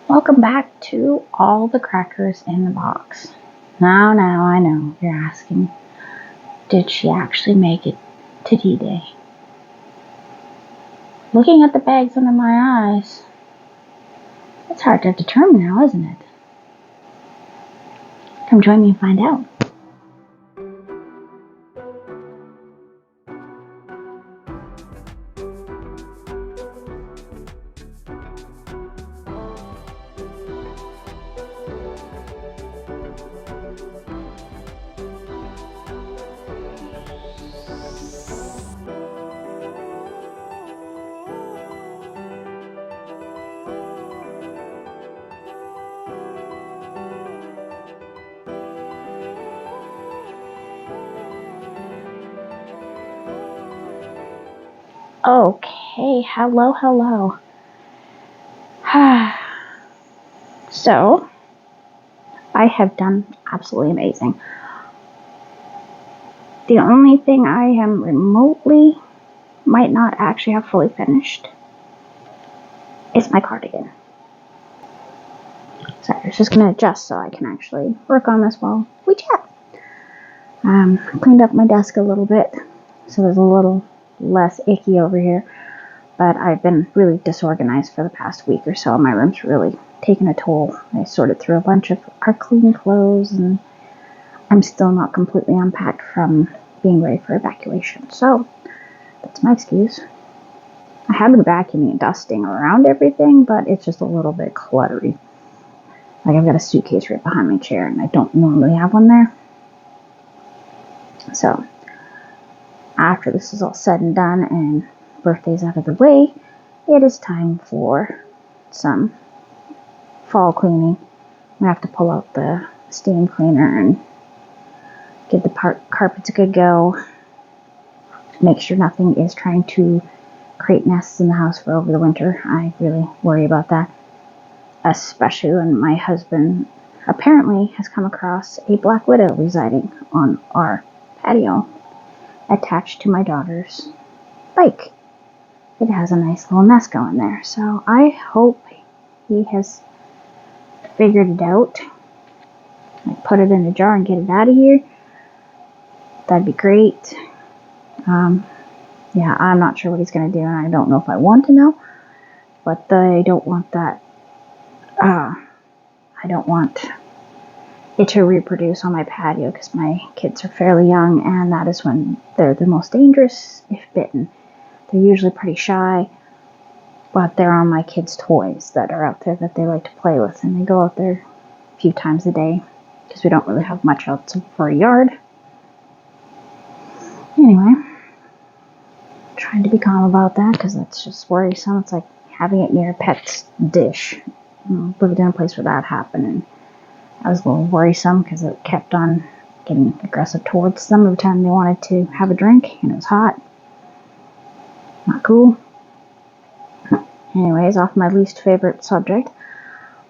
Welcome back to all the crackers in the box. Now, I know you're asking, did she actually make it to D-Day? Looking at the bags under my eyes, it's hard to determine now, isn't it? Come join me and find out. Okay, hello. So, I have done absolutely amazing. The only thing I am remotely, might not actually have fully finished, is my cardigan. So I was just going to adjust so I can actually work on this while we chat. Cleaned up my desk a little bit, so there's a little less icky over here. But I've been really disorganized for the past week or so. My room's really taken a toll. I sorted through a bunch of our clean clothes, and I'm still not completely unpacked from being ready for evacuation. So that's my excuse. I have been vacuuming and dusting around everything, but it's just a little bit cluttery. Like, I've got a suitcase right behind my chair, and I don't normally have one there. So, after this is all said and done, and birthday's out of the way, it is time for some fall cleaning. I have to pull out the steam cleaner and give the carpets a good go. Make sure nothing is trying to create nests in the house for over the winter. I really worry about that. Especially when my husband apparently has come across a black widow residing on our patio attached to my daughter's bike. It has a nice little nest going there. So I hope he has figured it out. I put it in a jar and get it out of here. That'd be great. Yeah, I'm not sure what he's going to do, and I don't know if I want to know. But I don't want that. I don't want it to reproduce on my patio because my kids are fairly young, and that is when they're the most dangerous if bitten. They're usually pretty shy, but they're on my kids' toys that are out there that they like to play with, and they go out there a few times a day because we don't really have much else for a yard. Anyway, trying to be calm about that because that's just worrisome. It's like having it near a pet's dish. Lived in a place where that happened, and I was a little worrisome because it kept on getting aggressive towards them every time they wanted to have a drink, and it was hot. Not cool. Anyways, off my least favorite subject.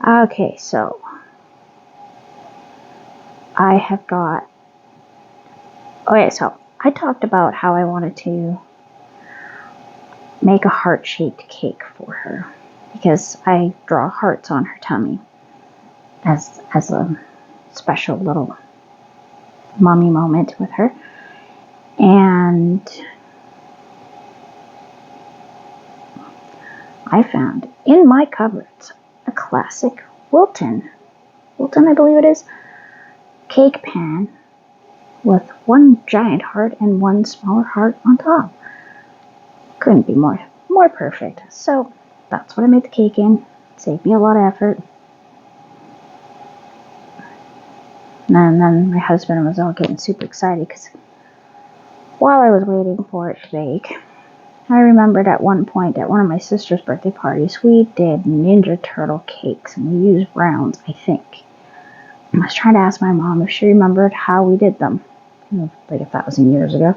Okay, so I have got... Okay, so I talked about how I wanted to make a heart-shaped cake for her because I draw hearts on her tummy as a special little mommy moment with her. And I found in my cupboards a classic Wilton, I believe it is, cake pan with one giant heart and one smaller heart on top. Couldn't be more perfect. So that's what I made the cake in. Saved me a lot of effort. And then my husband was all getting super excited because while I was waiting for it to bake, I remembered at one point at one of my sister's birthday parties, we did Ninja Turtle cakes, and we used rounds, I think. I was trying to ask my mom if she remembered how we did them. Like if that was years ago.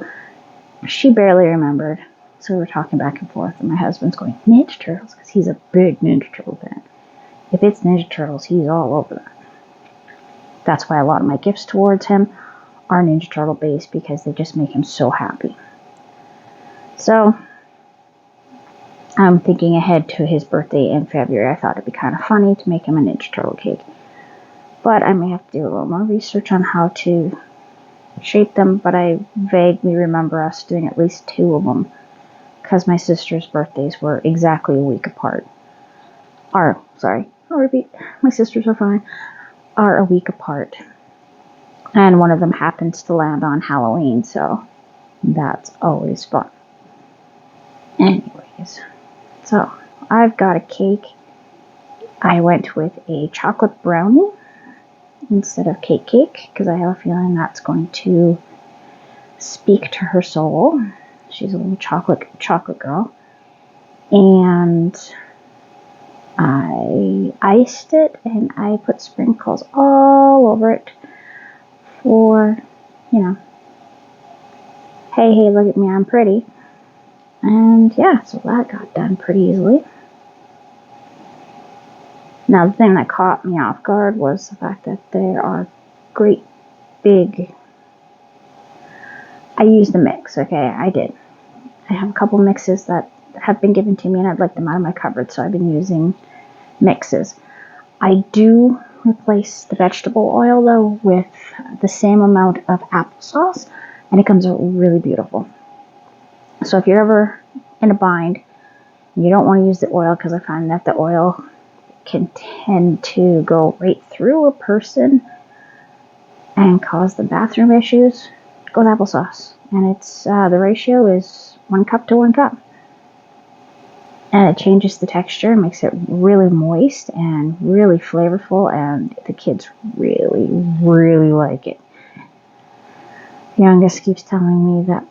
She barely remembered. So we were talking back and forth, and my husband's going, Ninja Turtles? Because he's a big Ninja Turtle fan. If it's Ninja Turtles, he's all over that. That's why a lot of my gifts towards him are Ninja Turtle based, because they just make him so happy. So I'm thinking ahead to his birthday in February. I thought it'd be kind of funny to make him a Ninja Turtle cake. But I may have to do a little more research on how to shape them, but I vaguely remember us doing at least 2 of them because my sister's birthdays were exactly a week apart. I'll repeat, my sisters are fine, are a week apart. And one of them happens to land on Halloween, so that's always fun. Anyways, so I've got a cake. I went with a chocolate brownie instead of cake because I have a feeling that's going to speak to her soul. She's a little chocolate girl. And I iced it and I put sprinkles all over it for, hey, look at me, I'm pretty. And yeah, so that got done pretty easily. Now, the thing that caught me off guard was the fact that there are great big... I used a mix, okay? I did. I have a couple mixes that have been given to me, and I'd like them out of my cupboard, so I've been using mixes. I do replace the vegetable oil, though, with the same amount of applesauce, and it comes out really beautiful. So if you're ever in a bind, and you don't want to use the oil, because I find that the oil can tend to go right through a person and cause the bathroom issues, go with applesauce. And it's the ratio is 1 cup to 1 cup. And it changes the texture, makes it really moist and really flavorful, and the kids really, really like it. The youngest keeps telling me that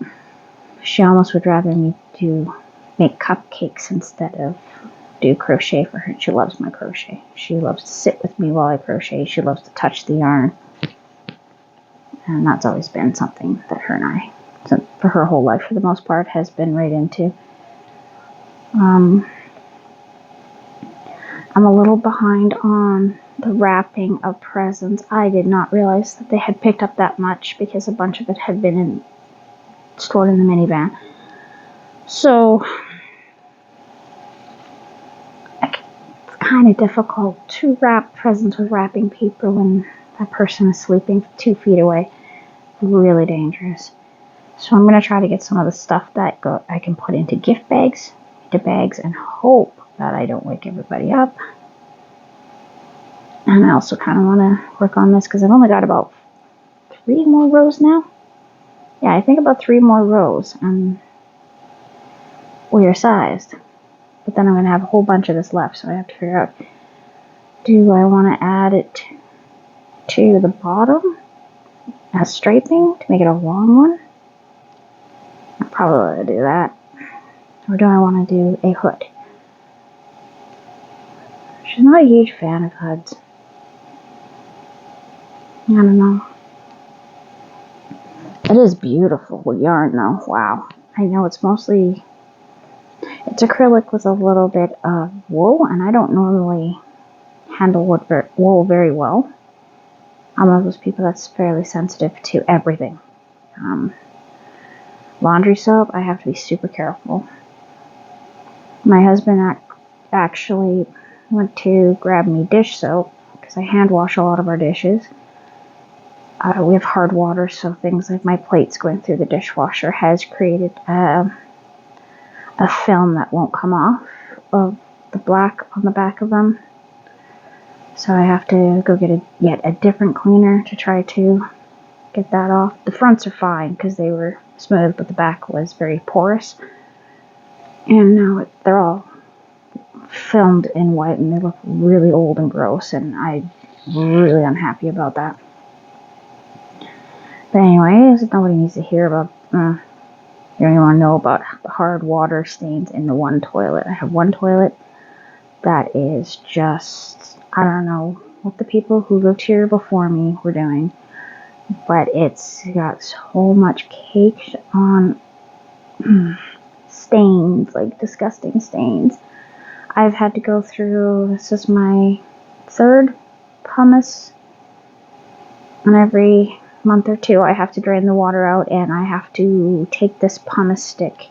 she almost would rather me make cupcakes instead of do crochet for her. She loves my crochet. She loves to sit with me while I crochet. She loves to touch the yarn. And that's always been something that her and I, for her whole life for the most part, has been right into. I'm a little behind on the wrapping of presents. I did not realize that they had picked up that much because a bunch of it had been stored in the minivan. So it's kind of difficult to wrap presents with wrapping paper when that person is sleeping 2 feet away. Really dangerous. So I'm going to try to get some of the stuff that I can put into gift bags, and hope that I don't wake everybody up. And I also kind of want to work on this because I've only got about 3 more rows now. Yeah, I think about 3 more rows, and we're sized. But then I'm going to have a whole bunch of this left, so I have to figure out, do I want to add it to the bottom as striping to make it a long one? I'll probably do that. Or do I want to do a hood? She's not a huge fan of hoods. I don't know. It is beautiful yarn though. Wow. I know it's acrylic with a little bit of wool, and I don't normally handle wool very well. I'm one of those people that's fairly sensitive to everything. Laundry soap, I have to be super careful. My husband actually went to grab me dish soap because I hand wash a lot of our dishes. We have hard water, so things like my plates going through the dishwasher has created a film that won't come off of the black on the back of them. So I have to go get yet a different cleaner to try to get that off. The fronts are fine because they were smooth, but the back was very porous. And now they're all filmed in white and they look really old and gross, and I'm really unhappy about that. But anyways, nobody needs to hear about, you don't even want to know about the hard water stains in the one toilet. I have one toilet that is just, I don't know what the people who lived here before me were doing, but it's got so much caked on stains, like disgusting stains. I've had to go through, this is my 3rd pumice, and every month or 2 I have to drain the water out, and I have to take this pumice stick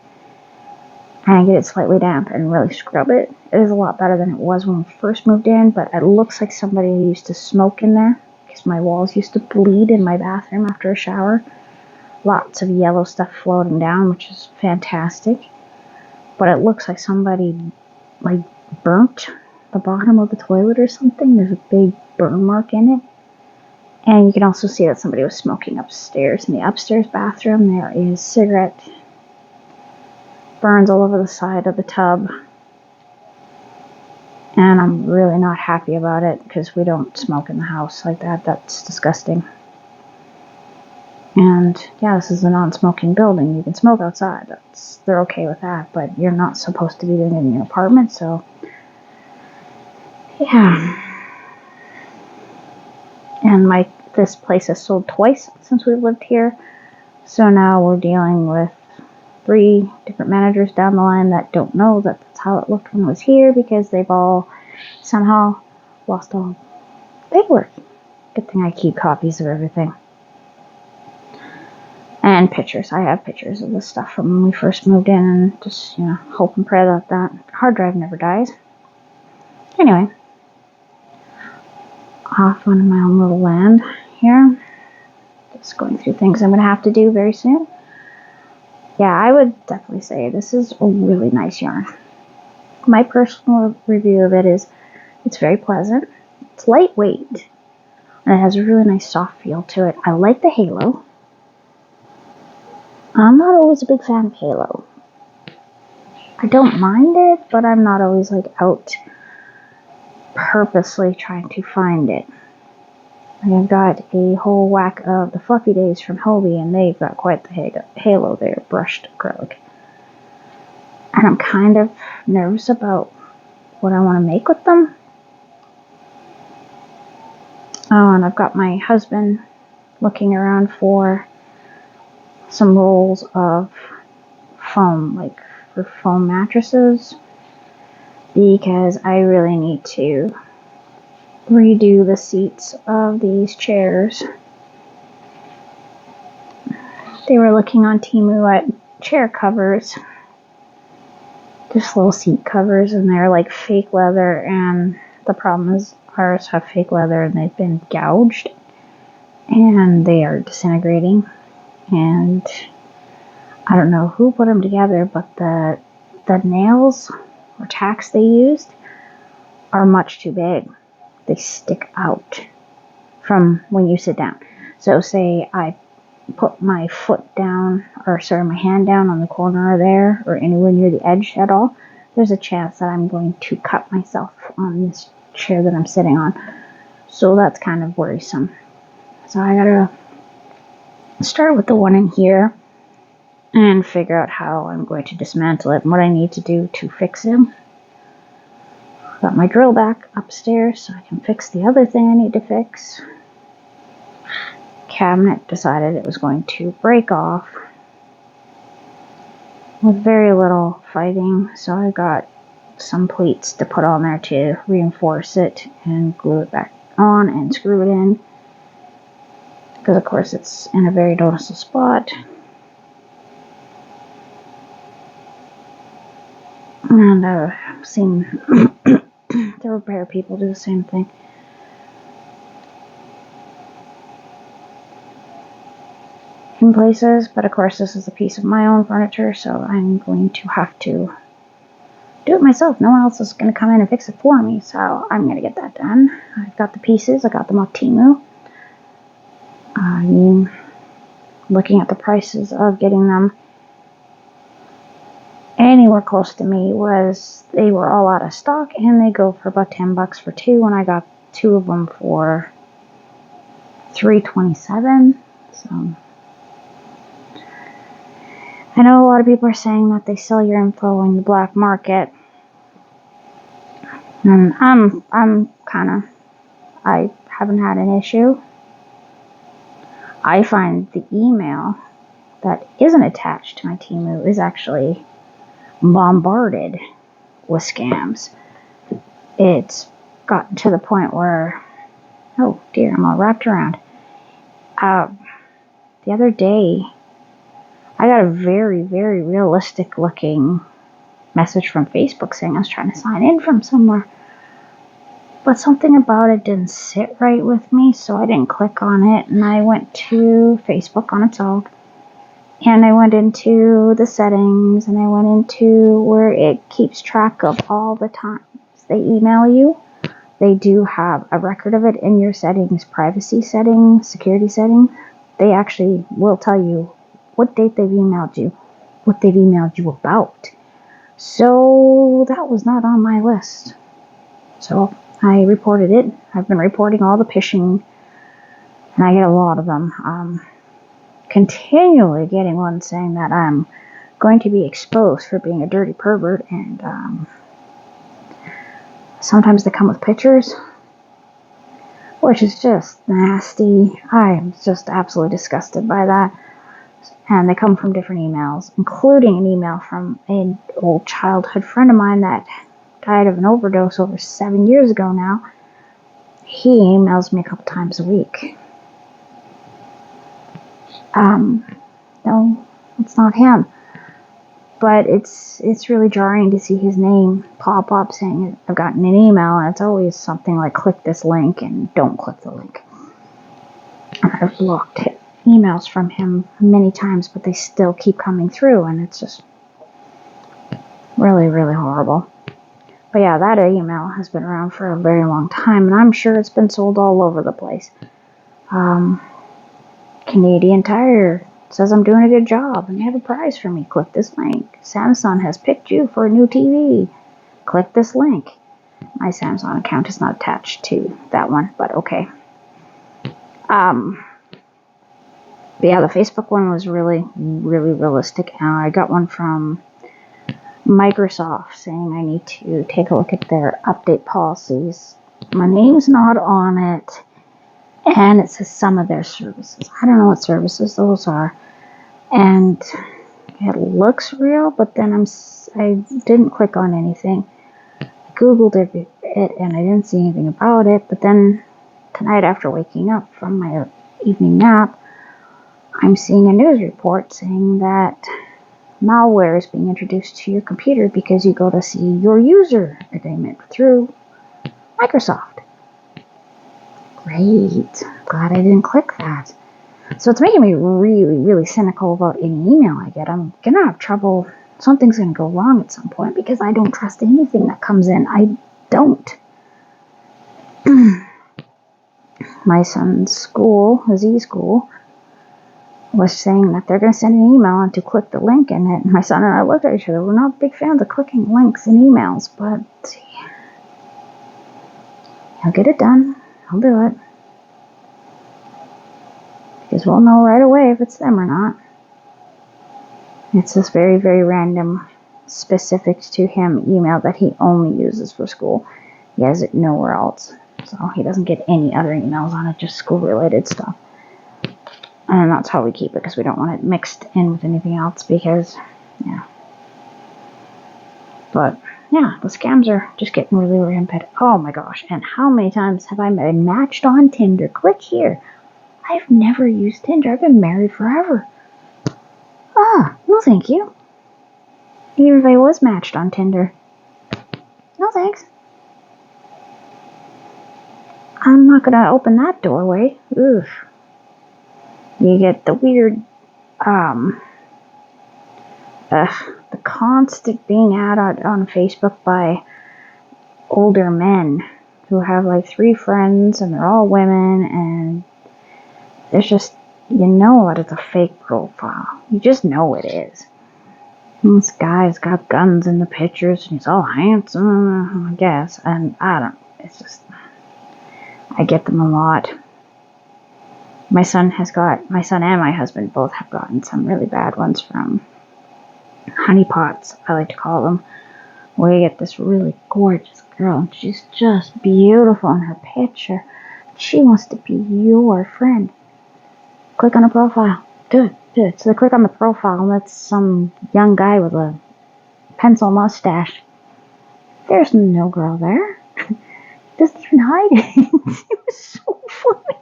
and get it slightly damp and really scrub it. It is a lot better than it was when we first moved in, but it looks like somebody used to smoke in there because my walls used to bleed in my bathroom after a shower. Lots of yellow stuff floating down, which is fantastic. But it looks like somebody like burnt the bottom of the toilet or something. There's a big burn mark in it. And you can also see that somebody was smoking upstairs. In the upstairs bathroom, there is cigarette burns all over the side of the tub. And I'm really not happy about it because we don't smoke in the house like that. That's disgusting. And yeah, this is a non-smoking building. You can smoke outside. They're okay with that, but you're not supposed to be doing it in your apartment, so yeah. And this place has sold twice since we've lived here, so now we're dealing with 3 different managers down the line that don't know that that's how it looked when it was here because they've all somehow lost all paperwork. Good thing I keep copies of everything. And pictures. I have pictures of this stuff from when we first moved in, and just, hope and pray that that hard drive never dies. Anyway, off on my own little land here. Just going through things I'm going to have to do very soon. Yeah, I would definitely say this is a really nice yarn. My personal review of it is it's very pleasant. It's lightweight. And it has a really nice soft feel to it. I like the halo. I'm not always a big fan of halo. I don't mind it, but I'm not always out purposely trying to find it. I've got a whole whack of the Fluffy Days from Hobie, and they've got quite the halo there, brushed acrylic. And I'm kind of nervous about what I want to make with them. Oh, and I've got my husband looking around for some rolls of foam, for foam mattresses, because I really need to redo the seats of these chairs. They were looking on Temu at chair covers, just little seat covers, and they're fake leather, and the problem is ours have fake leather and they've been gouged and they are disintegrating, and I don't know who put them together, but the nails or tacks they used are much too big. They stick out from when you sit down. So say I put my my hand down on the corner there, or anywhere near the edge at all, there's a chance that I'm going to cut myself on this chair that I'm sitting on. So that's kind of worrisome. So I gotta start with the one in here and figure out how I'm going to dismantle it and what I need to do to fix it. Got my drill back upstairs so I can fix the other thing I need to fix. Cabinet decided it was going to break off with very little fighting, so I got some pleats to put on there to reinforce it and glue it back on and screw it in, because of course it's in a very noticeable spot. And I've seen the repair people do the same thing. In places, but of course this is a piece of my own furniture, so I'm going to have to do it myself. No one else is going to come in and fix it for me, so I'm going to get that done. I've got the pieces. I got them off Temu. Looking at the prices of getting them anywhere close to me they were all out of stock, and they go for about $10 for 2, and I got 2 of them for $3.27. So I know a lot of people are saying that they sell your info in the black market, and I haven't had an issue. I find the email that isn't attached to my Temu is actually bombarded with scams. It's gotten to the point where, oh dear, I'm all wrapped around. The other day, I got a very, very realistic looking message from Facebook saying I was trying to sign in from somewhere. But something about it didn't sit right with me, so I didn't click on it, and I went to Facebook on its own. And I went into the settings, and I went into where it keeps track of all the times they email you. They do have a record of it in your settings, privacy settings, security settings. They actually will tell you what date they've emailed you, what they've emailed you about. So that was not on my list. So I reported it. I've been reporting all the phishing, and I get a lot of them. Continually getting one saying that I'm going to be exposed for being a dirty pervert, and sometimes they come with pictures, which is just nasty. I'm just absolutely disgusted by that. And they come from different emails, including an email from an old childhood friend of mine that died of an overdose over 7 years ago now. He emails me a couple times a week. No, it's not him. But it's really jarring to see his name pop up saying I've gotten an email, and it's always something like click this link and don't click the link. I've looked at emails from him many times, but they still keep coming through, and it's just really, really horrible. But yeah, that email has been around for a very long time, and I'm sure it's been sold all over the place. Canadian Tire says I'm doing a good job and they have a prize for me. Click this link. Samsung has picked you for a new TV. Click this link. My Samsung account is not attached to that one, but okay. But yeah, the Facebook one was really, really realistic. I got one from Microsoft saying I need to take a look at their update policies. My name's not on it, and it says some of their services. I don't know what services those are, and it looks real, but then I didn't click on anything. I Googled it, and I didn't see anything about it. But then tonight, after waking up from my evening nap, I'm seeing a news report saying that malware is being introduced to your computer because you go to see your user agreement through Microsoft. Great. Glad I didn't click that. So it's making me really, really cynical about any email I get. I'm going to have trouble. Something's going to go wrong at some point because I don't trust anything that comes in. I don't. My son's school, his e-school, was saying that they're going to send an email and to click the link in it. My son and I looked at each other. We're not big fans of clicking links in emails, but I'll get it done. I'll do it. Because we'll know right away if it's them or not. It's this very, very random, specific to him email that he only uses for school. He has it nowhere else. So he doesn't get any other emails on it, just school-related stuff. And that's how we keep it, because we don't want it mixed in with anything else, because, yeah. But, yeah, the scams are just getting really rampant. Oh my gosh, and how many times have I been matched on Tinder? Click here. I've never used Tinder. I've been married forever. No thank you. Even if I was matched on Tinder. No thanks. I'm not gonna open that doorway. Oof. You get the weird, the constant being added on Facebook by older men who have like 3 friends and they're all women, and it's just, you know that it's a fake profile. You just know it is. And this guy's got guns in the pictures and he's all handsome, I guess, and it's just, I get them a lot. My son and my husband both have gotten some really bad ones from honeypots, I like to call them, where you get this really gorgeous girl, and she's just beautiful in her picture. She wants to be your friend. Click on her profile. Do it. So they click on the profile, and that's some young guy with a pencil mustache. There's no girl there. Doesn't even hide it. It was so funny.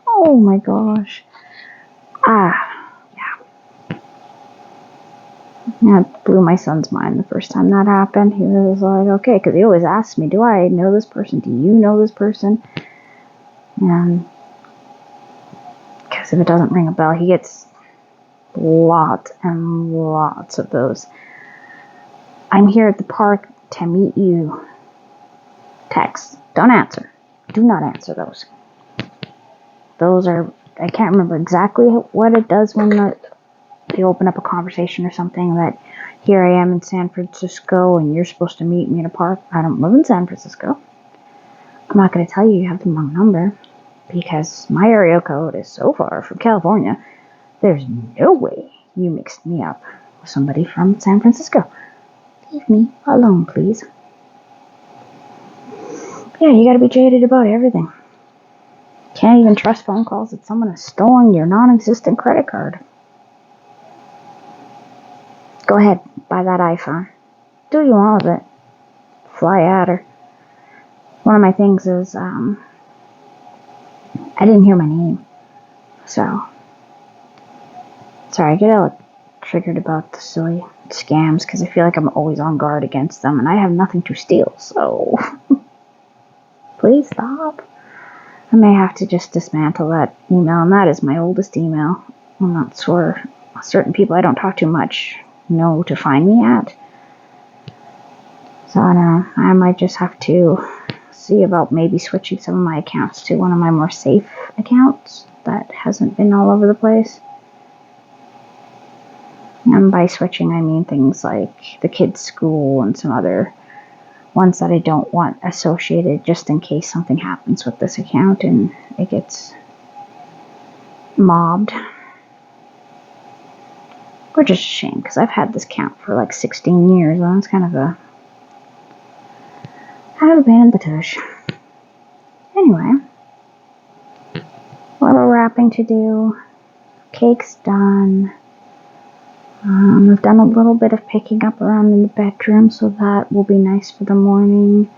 Oh my gosh. Yeah. That blew my son's mind the first time that happened. He was like, okay, because he always asks me, do I know this person? Do you know this person? And because if it doesn't ring a bell, he gets lots and lots of those. I'm here at the park to meet you. Texts. Don't answer. Do not answer those. Those are, I can't remember exactly what it does when they open up a conversation or something that here I am in San Francisco and you're supposed to meet me in a park. I don't live in San Francisco. I'm not going to tell you have the wrong number because my area code is so far from California. There's no way you mixed me up with somebody from San Francisco. Leave me alone, please. Yeah, you got to be jaded about everything. Can't even trust phone calls that someone has stolen your non-existent credit card. Go ahead, buy that iPhone. Do you want with it? Fly at her. One of my things is, I didn't hear my name. So, sorry, I get all triggered about the silly scams because I feel like I'm always on guard against them and I have nothing to steal, so please stop. I may have to just dismantle that email, and that is my oldest email. And that's where certain people I don't talk to much know to find me at. So I don't know. I might just have to see about maybe switching some of my accounts to one of my more safe accounts that hasn't been all over the place. And by switching, I mean things like the kids' school and some other ones that I don't want associated just in case something happens with this account and it gets mobbed. Which is a shame because I've had this account for like 16 years and it's kind of a pain in the tush. Anyway, a little wrapping to do. Cake's done. I've done a little bit of picking up around in the bedroom, so that will be nice for the morning.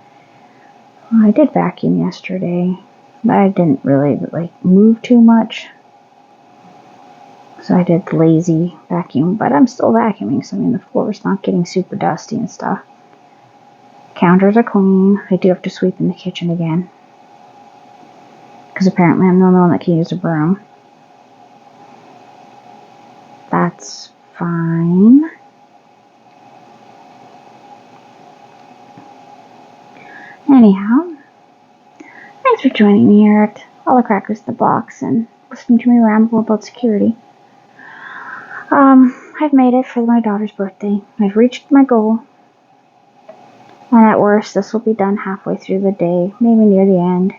I did vacuum yesterday, but I didn't really move too much. So I did lazy vacuum, but I'm still vacuuming, so I mean the floor is not getting super dusty and stuff. Counters are clean. I do have to sweep in the kitchen again, because apparently I'm the only one that can use a broom. That's fine. Anyhow, thanks for joining me here at All the Crackers in the Box and listening to me ramble about security. I've made it for my daughter's birthday. I've reached my goal. And at worst, this will be done halfway through the day, maybe near the end.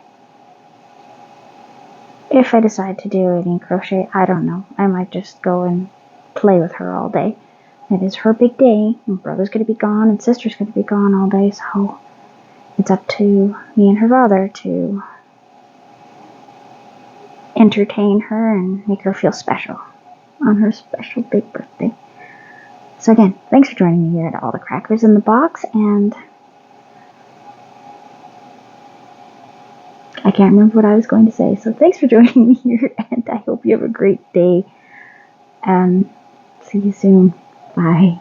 If I decide to do any crochet, I don't know. I might just go and play with her all day. It is her big day. My brother's going to be gone and sister's going to be gone all day, so it's up to me and her father to entertain her and make her feel special on her special big birthday. So again, thanks for joining me here at All the Crackers in the Box, and I can't remember what I was going to say, so thanks for joining me here, and I hope you have a great day, and see you soon. Bye.